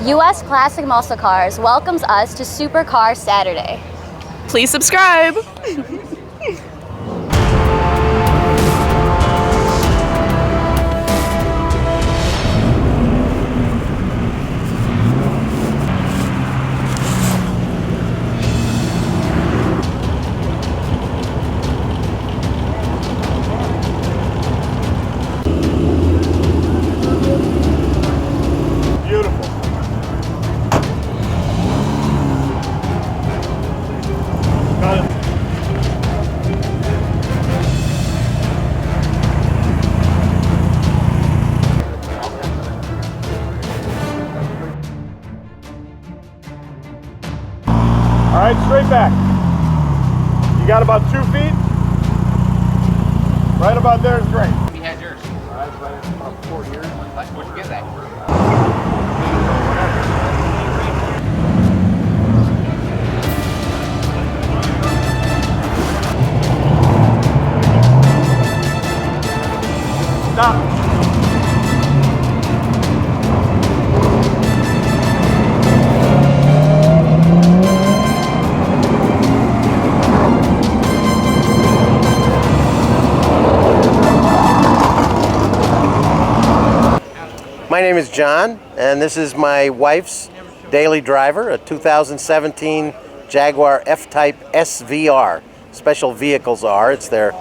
US Classic Muscle Cars welcomes us to Supercar Saturday. Please subscribe. All right, straight back. You got about 2 feet? Right about there is great. He had yours. All right, about 4 years. Where'd you get that? Stop. My name is John, and this is my wife's daily driver, a 2017 Jaguar F-Type SVR. Special Vehicles R. It's their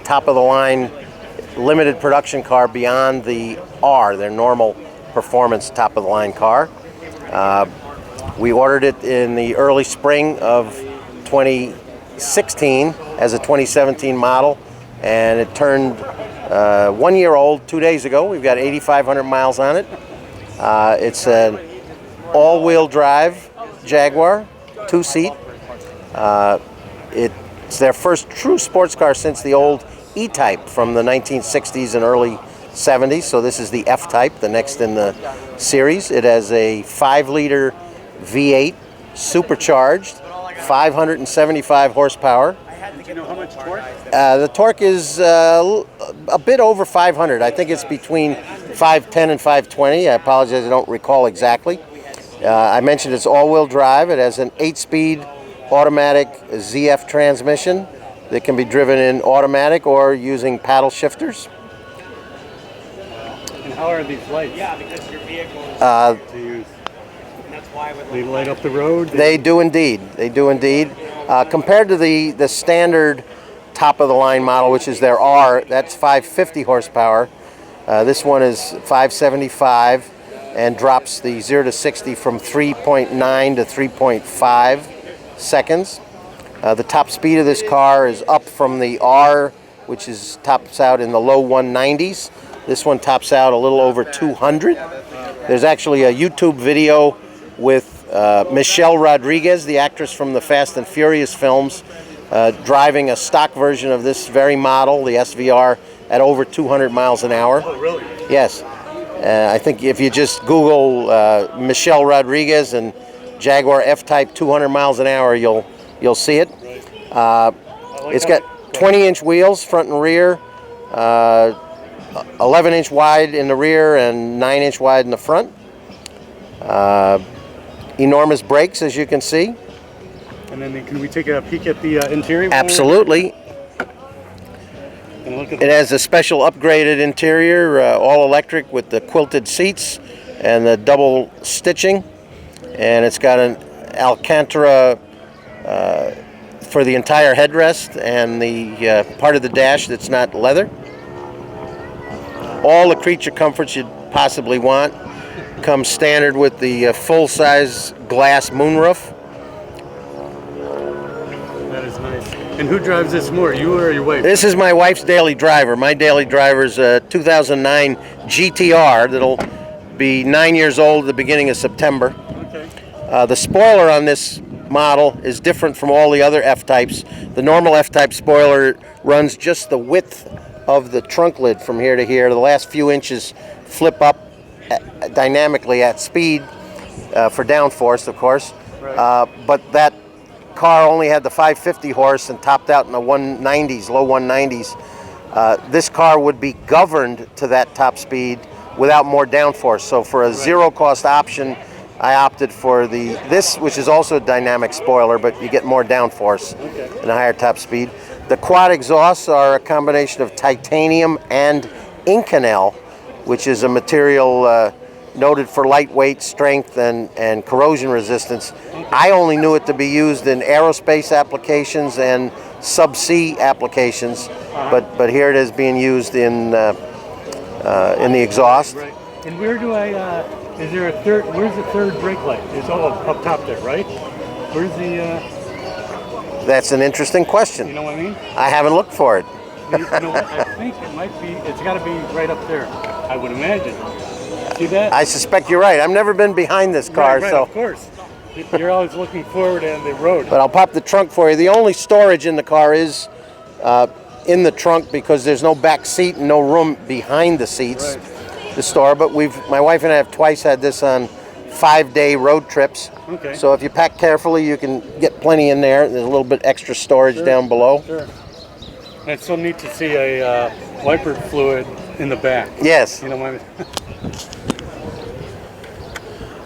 top-of-the-line limited production car beyond the R, their normal performance top-of-the-line car. We ordered it in the early spring of 2016 as a 2017 model, and it turned 1 year old 2 days ago. We've got 8,500 miles on it. It's an all-wheel drive Jaguar, 2-seat. It's their first true sports car since the old E-Type from the 1960s and early 70s. So this is the F-Type, the next in the series. It has a 5-liter V8 supercharged, 575 horsepower. Do you know how much torque? The torque is a bit over 500. I think it's between 510 and 520. I apologize, I don't recall exactly. I mentioned it's all-wheel drive. It has an 8-speed automatic ZF transmission that can be driven in automatic or using paddle shifters. And how are these lights? Yeah, because your vehicle is To use? and that's why with They light up the road? They do indeed. They do indeed. Compared to the standard top-of-the-line model, which is their R, that's 550 horsepower. This one is 575 and drops the 0 to 60 from 3.9 to 3.5 seconds. The top speed of this car is up from the R, which is tops out in the low 190s. This one tops out a little over 200. There's actually a YouTube video with Michelle Rodriguez, the actress from the Fast and Furious films, driving a stock version of this very model, the SVR, at over 200 miles an hour. Oh, really? Yes. I think if you just Google Michelle Rodriguez and Jaguar F-Type 200 miles an hour, you'll see it. It's got 20-inch wheels, front and rear, 11-inch wide in the rear and 9-inch wide in the front. Enormous brakes, as you can see. And then can we take a peek at the interior? Absolutely. And look at It has a special upgraded interior, all electric with the quilted seats and the double stitching. And it's got an Alcantara for the entire headrest and the part of the dash that's not leather. All the creature comforts you'd possibly want. Comes standard with the full-size glass moonroof. That is nice. And who drives this more, you or your wife? This is my wife's daily driver. My daily driver is a 2009 GTR that'll be 9 years old at the beginning of September. Okay. The spoiler on this model is different from all the other F-Types. The normal F-Type spoiler runs just the width of the trunk lid from here to here. The last few inches flip up dynamically at speed for downforce, of course. Right. But that car only had the 550 horse and topped out in the 190s, low 190s. This car would be governed to that top speed without more downforce. So for a zero cost option, I opted for this, which is also a dynamic spoiler, but you get more downforce and a higher top speed. The quad exhausts are a combination of titanium and Inconel, which is a material noted for lightweight, strength, and corrosion resistance. I only knew it to be used in aerospace applications and subsea applications, but here it is being used in the exhaust. Right. And where do I? Is there a third? Where's the third brake light? It's all up top there, right? Where's the? That's an interesting question. You know what I mean? I haven't looked for it. You know, I think it might be. It's got to be right up there. I would imagine. See that? I suspect you're right. I've never been behind this car, right, so. Of course. You're always looking forward on the road. But I'll pop the trunk for you. The only storage in the car is in the trunk because there's no back seat and no room behind the seats to store. But my wife and I have twice had this on 5-day road trips. Okay. So if you pack carefully, you can get plenty in there. There's a little bit extra storage down below. Sure. And it's so neat to see a wiper fluid in the back. Yes. You know what I mean?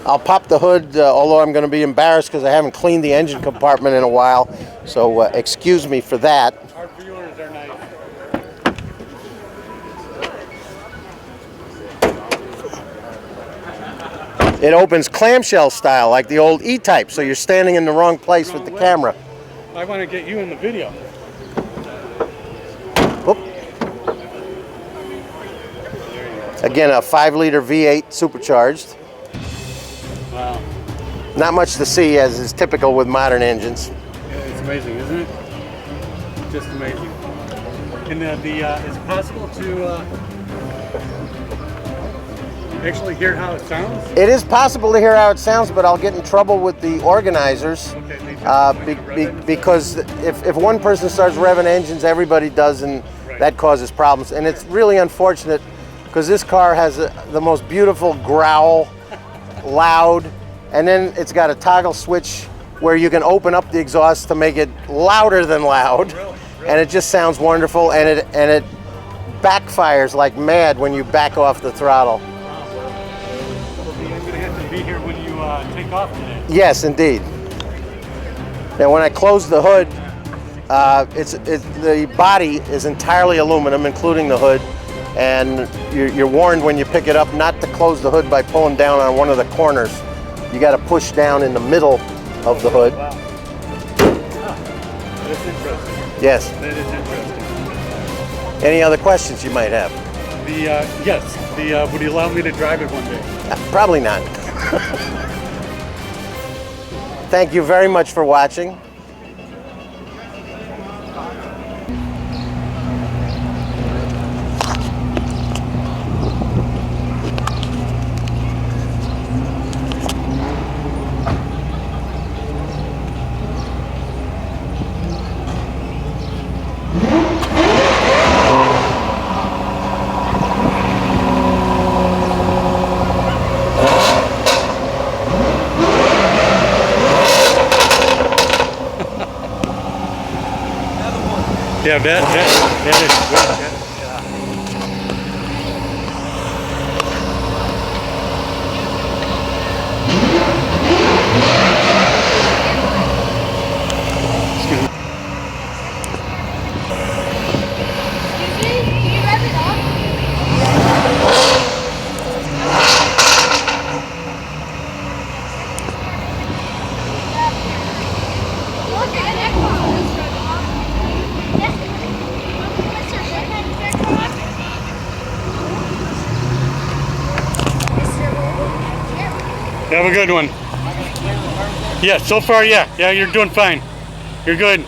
I'll pop the hood, although I'm going to be embarrassed because I haven't cleaned the engine compartment in a while. So excuse me for that. Our viewers are nice. It opens clamshell style like the old E-Type, so you're standing in the wrong place with the camera. I want to get you in the video. Whoop. Again, a 5-liter V8 supercharged. Wow. Not much to see, as is typical with modern engines. Yeah, it's amazing, isn't it? Just amazing. And is it possible to actually hear how it sounds? It is possible to hear how it sounds, but I'll get in trouble with the organizers because if one person starts revving engines, everybody does, and that causes problems. And it's really unfortunate because this car has the most beautiful growl, loud, and then it's got a toggle switch where you can open up the exhaust to make it louder than loud, and it just sounds wonderful, and it backfires like mad when you back off the throttle. I'm going to have to be here when you take off today. Yes, indeed. Now, when I close the hood, the body is entirely aluminum, including the hood, and you're warned when you pick it up not to close the hood by pulling down on one of the corners. You got to push down in the middle of the hood. Wow. That's interesting. Yes. That is interesting. Any other questions you might have? Yes. Would you allow me to drive it one day? Probably not. Thank you very much for watching. Yeah, that is good. Have a good one. Yeah, so far, yeah. Yeah, you're doing fine. You're good.